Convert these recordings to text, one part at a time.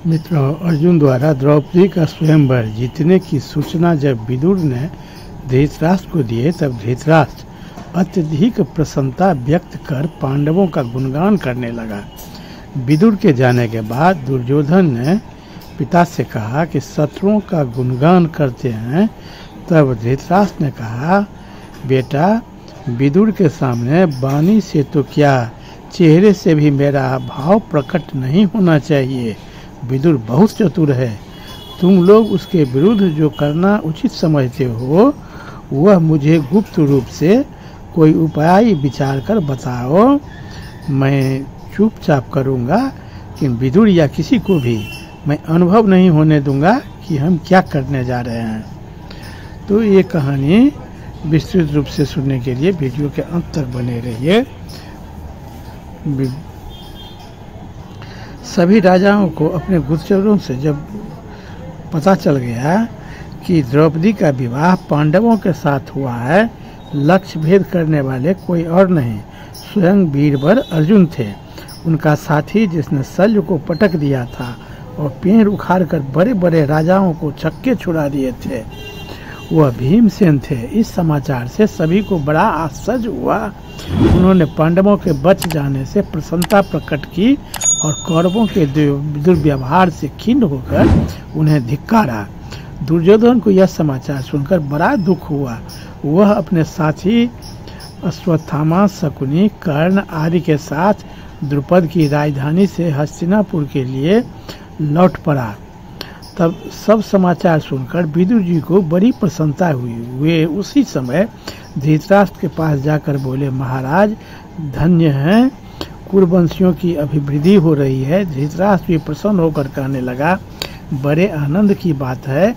मित्रों, अर्जुन द्वारा द्रौपदी का स्वयंवर जीतने की सूचना जब विदुर ने धृतराष्ट्र को दिए तब धृतराष्ट्र अत्यधिक प्रसन्नता व्यक्त कर पांडवों का गुणगान करने लगा। विदुर के जाने के बाद दुर्योधन ने पिता से कहा कि शत्रुओं का गुणगान करते हैं। तब धृतराष्ट्र ने कहा, बेटा, विदुर के सामने वाणी से तो क्या, चेहरे से भी मेरा भाव प्रकट नहीं होना चाहिए। विदुर बहुत चतुर है। तुम लोग उसके विरुद्ध जो करना उचित समझते हो वह मुझे गुप्त रूप से कोई उपाय विचार कर बताओ। मैं चुपचाप करूँगा कि विदुर या किसी को भी मैं अनुभव नहीं होने दूंगा कि हम क्या करने जा रहे हैं। तो ये कहानी विस्तृत रूप से सुनने के लिए वीडियो के अंत तक बने रहिए। सभी राजाओं को अपने गुप्तचरों से जब पता चल गया कि द्रौपदी का विवाह पांडवों के साथ हुआ है, लक्ष्य भेद करने वाले कोई और नहीं स्वयं वीरवर अर्जुन थे। उनका साथी जिसने शल्य को पटक दिया था और पेड़ उखाड़कर बड़े बड़े राजाओं को छक्के छुड़ा दिए थे, वह भीमसेन थे। इस समाचार से सभी को बड़ा आश्चर्य हुआ। उन्होंने पांडवों के बच जाने से प्रसन्नता प्रकट की और कौरवों के दुर्व्यवहार से खिन्न होकर उन्हें धिक्कारा। दुर्योधन को यह समाचार सुनकर बड़ा दुख हुआ। वह अपने साथी अश्वत्थामा, शकुनी, कर्ण आदि के साथ द्रुपद की राजधानी से हस्तिनापुर के लिए लौट पड़ा। तब सब समाचार सुनकर विदुर जी को बड़ी प्रसन्नता हुई। वे उसी समय धृतराष्ट्र के पास जाकर बोले, महाराज धन्य हैं, कुरुवंशियों की अभिवृद्धि हो रही है। धृतराष्ट्र भी प्रसन्न होकर कहने लगा, बड़े आनंद की बात है।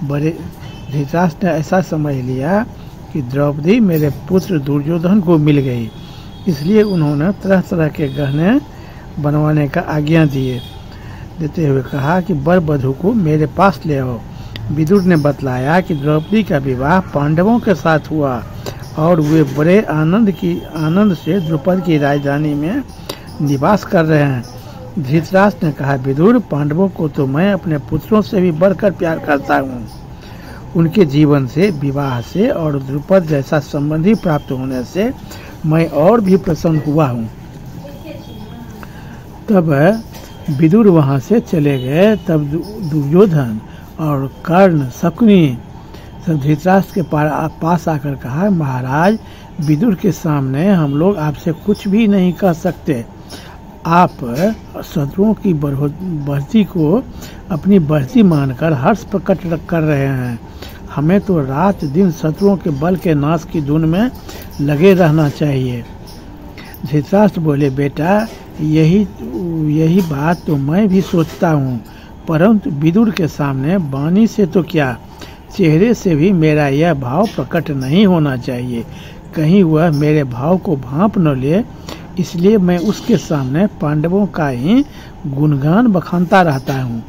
धृतराष्ट्र ने ऐसा समझ लिया कि द्रौपदी मेरे पुत्र दुर्योधन को मिल गई, इसलिए उन्होंने तरह तरह के गहने बनवाने का आज्ञा देते हुए कहा कि वर वधू को मेरे पास ले आओ। विदुर ने बतलाया कि द्रौपदी का विवाह पांडवों के साथ हुआ और वे बड़े आनंद से द्रुपद की राजधानी में निवास कर रहे हैं। धृतराष्ट्र ने कहा, विदुर, पांडवों को तो मैं अपने पुत्रों से भी बढ़कर प्यार करता हूँ। उनके जीवन से, विवाह से और द्रुपद जैसा संबंधी प्राप्त होने से मैं और भी प्रसन्न हुआ हूँ। तब विदुर वहाँ से चले गए। तब दुर्योधन और कर्ण, शकुनी सब धृतराष्ट्र के पास आकर कहा, महाराज विदुर के सामने हम लोग आपसे कुछ भी नहीं कह सकते। आप शत्रुओं की बढ़ती को अपनी बढ़ती मानकर हर्ष प्रकट कर रहे हैं। हमें तो रात दिन शत्रुओं के बल के नाश की धुन में लगे रहना चाहिए। धृतराष्ट्र बोले, बेटा, यही बात तो मैं भी सोचता हूँ, परंतु विदुर के सामने वाणी से तो क्या, चेहरे से भी मेरा यह भाव प्रकट नहीं होना चाहिए। कहीं वह मेरे भाव को भांप न ले, इसलिए मैं उसके सामने पांडवों का ही गुणगान बखानता रहता हूँ।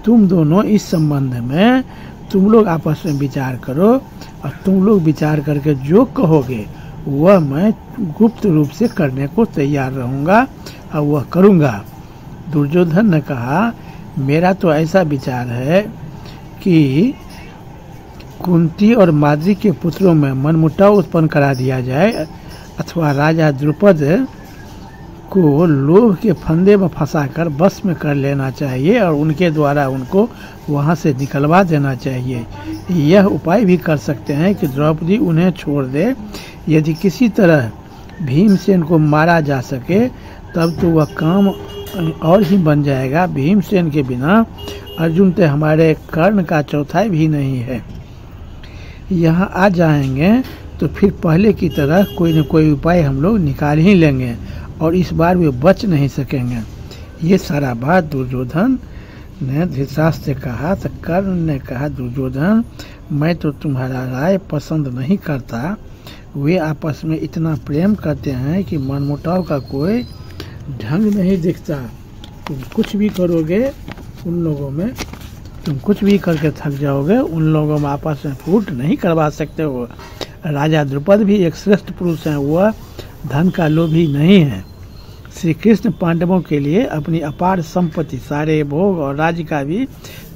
तुम दोनों इस संबंध में तुम लोग आपस में विचार करो और तुम लोग विचार करके जो कहोगे वह मैं गुप्त रूप से करने को तैयार रहूँगा और वह करूँगा। दुर्योधन ने कहा, मेरा तो ऐसा विचार है कि कुंती और माद्री के पुत्रों में मनमुटाव उत्पन्न करा दिया जाए अथवा राजा द्रुपद को लोभ के फंदे में फंसाकर बस में कर लेना चाहिए और उनके द्वारा उनको वहां से निकलवा देना चाहिए। यह उपाय भी कर सकते हैं कि द्रौपदी उन्हें छोड़ दे। यदि किसी तरह भीमसेन को मारा जा सके तब तो वह काम और ही बन जाएगा। भीमसेन के बिना अर्जुन तो हमारे कर्ण का चौथाई भी नहीं है। यहाँ आ जाएंगे तो फिर पहले की तरह कोई न कोई उपाय हम लोग निकाल ही लेंगे और इस बार वे बच नहीं सकेंगे। ये सारा बात दुर्योधन ने धृतराष्ट्र से कहा। तो कर्ण ने कहा, दुर्योधन, मैं तो तुम्हारा राय पसंद नहीं करता। वे आपस में इतना प्रेम करते हैं कि मनमुटाव का कोई ढंग नहीं दिखता। तुम कुछ भी करोगे उन लोगों में, तुम कुछ भी करके थक जाओगे, उन लोगों में आपस में फूट नहीं करवा सकते हो। राजा द्रुपद भी एक श्रेष्ठ पुरुष हैं, वह धन का लोभी नहीं है। श्री कृष्ण पांडवों के लिए अपनी अपार संपत्ति, सारे भोग और राज्य का भी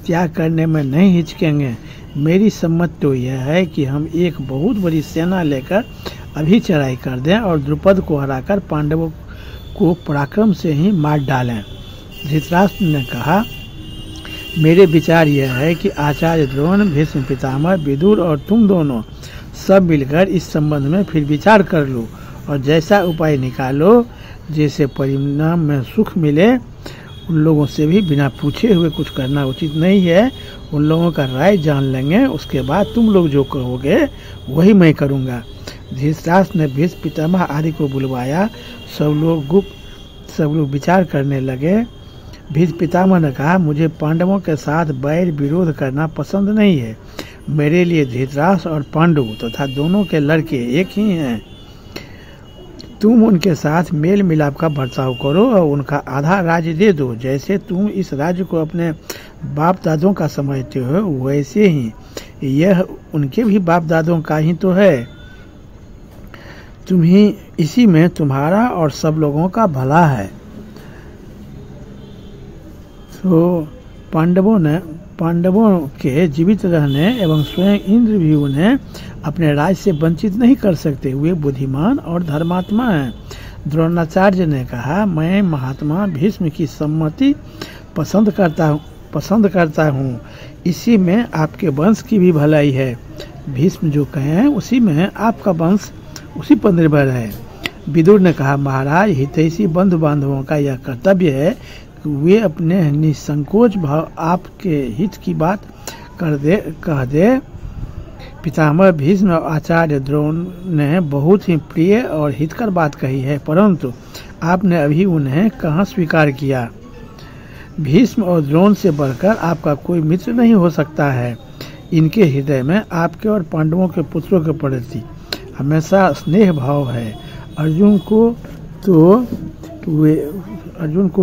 त्याग करने में नहीं हिचकेंगे। मेरी सम्मति तो यह है कि हम एक बहुत बड़ी सेना लेकर अभी चढ़ाई कर दें और द्रुपद को हराकर पांडवों को पराक्रम से ही मार डालें। धृतराष्ट्र ने कहा, मेरे विचार यह है कि आचार्य द्रोण, भीष्म पितामह, विदुर और तुम दोनों सब मिलकर इस संबंध में फिर विचार कर लो और जैसा उपाय निकालो, जैसे परिणाम में सुख मिले। उन लोगों से भी बिना पूछे हुए कुछ करना उचित नहीं है। उन लोगों का राय जान लेंगे, उसके बाद तुम लोग जो कहोगे वही मैं करूँगा। धृतराष्ट्र ने भीष्म पितामह आदि को बुलवाया। सब लोग विचार करने लगे। भीष्म पितामह ने कहा, मुझे पांडवों के साथ बैर विरोध करना पसंद नहीं है। मेरे लिए धृतराष्ट्र और पांडु तथा दोनों के लड़के एक ही हैं। तुम उनके साथ मेल मिलाप का बर्ताव करो और उनका आधा राज्य दे दो। जैसे तुम इस राज्य को अपने बाप दादों का समझते हो, वैसे ही यह उनके भी बाप दादों का ही तो है। इसी में तुम्हारा और सब लोगों का भला है। तो पांडवों के जीवित रहने एवं स्वयं इंद्र भी उन्हें अपने राज से वंचित नहीं कर सकते। वे बुद्धिमान और धर्मात्मा हैं। द्रोणाचार्य ने कहा, मैं महात्मा भीष्म की सम्मति पसंद करता हूँ। इसी में आपके वंश की भी भलाई है। भीष्म जो कहें उसी में आपका वंश उसी पर निर्भर है। विदुर ने कहा, महाराज, हितैषी बंधु बांधवों का यह कर्तव्य है कि वे अपने निसंकोच भाव आपके हित की बात कह दे। पितामह भीष्म और आचार्य द्रोण ने बहुत ही प्रिय और हितकर बात कही है, परंतु आपने अभी उन्हें कहाँ स्वीकार किया। भीष्म और द्रोण से बढ़कर आपका कोई मित्र नहीं हो सकता है। इनके हृदय में आपके और पांडवों के पुत्रों के प्रति हमेशा स्नेह भाव है। अर्जुन को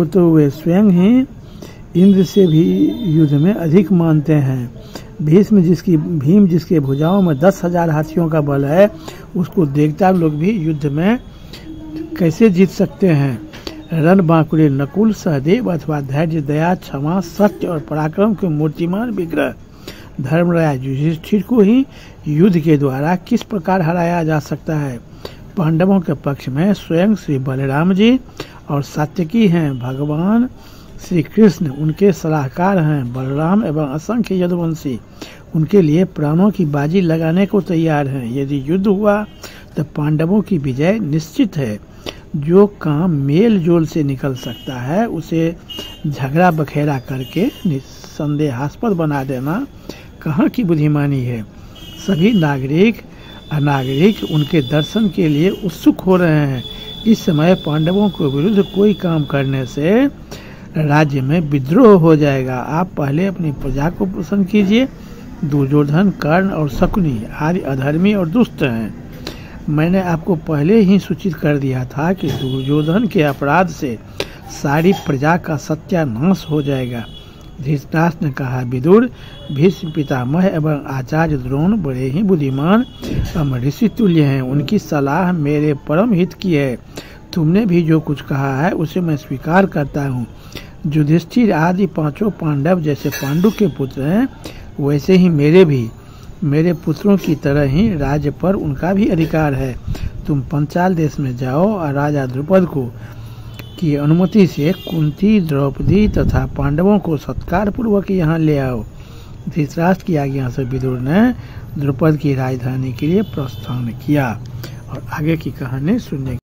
तो वे स्वयं ही इंद्र से भी युद्ध में अधिक मानते हैं। भीम जिसके भुजाओं में 10,000 हाथियों का बल है, उसको देवता लोग भी युद्ध में कैसे जीत सकते हैं। रणबांकुरे नकुल, सहदेव अथवा धैर्य, दया, क्षमा, सत्य और पराक्रम के मूर्तिमान विग्रह धर्मराज युधिष्ठिर को ही युद्ध के द्वारा किस प्रकार हराया जा सकता है। पांडवों के पक्ष में स्वयं श्री बलराम जी और सात्यकी हैं। भगवान श्री कृष्ण उनके सलाहकार हैं। बलराम एवं असंख्य यदुवंशी उनके लिए प्राणों की बाजी लगाने को तैयार हैं। यदि युद्ध हुआ तो पांडवों की विजय निश्चित है। जो काम मेल जोल से निकल सकता है उसे झगड़ा बखेड़ा करके संदेहास्पद बना देना कहाँ की बुद्धिमानी है। सभी नागरिक अनागरिक उनके दर्शन के लिए उत्सुक हो रहे हैं। इस समय पांडवों के विरुद्ध कोई काम करने से राज्य में विद्रोह हो जाएगा। आप पहले अपनी प्रजा को प्रसन्न कीजिए। दुर्योधन, कर्ण और शकुनी आदि अधर्मी और दुष्ट हैं। मैंने आपको पहले ही सूचित कर दिया था कि दुर्योधन के अपराध से सारी प्रजा का सत्यानाश हो जाएगा। धृतराष्ट्र ने कहा, विदुर, भीष्म पितामह एवं आचार्य द्रोण बड़े ही बुद्धिमान एवं ऋषि तुल्य हैं। उनकी सलाह मेरे परम हित की है। तुमने भी जो कुछ कहा है उसे मैं स्वीकार करता हूँ। युधिष्ठिर आदि पांचों पांडव जैसे पांडु के पुत्र हैं, वैसे ही मेरे पुत्रों की तरह ही राज्य पर उनका भी अधिकार है। तुम पंचाल देश में जाओ और राजा द्रुपद की अनुमति से कुंती, द्रौपदी तथा पांडवों को सत्कार पूर्वक यहाँ ले आओ। धृतराष्ट्र की आज्ञा से विदुर ने द्रुपद की राजधानी के लिए प्रस्थान किया और आगे की कहानी सुनने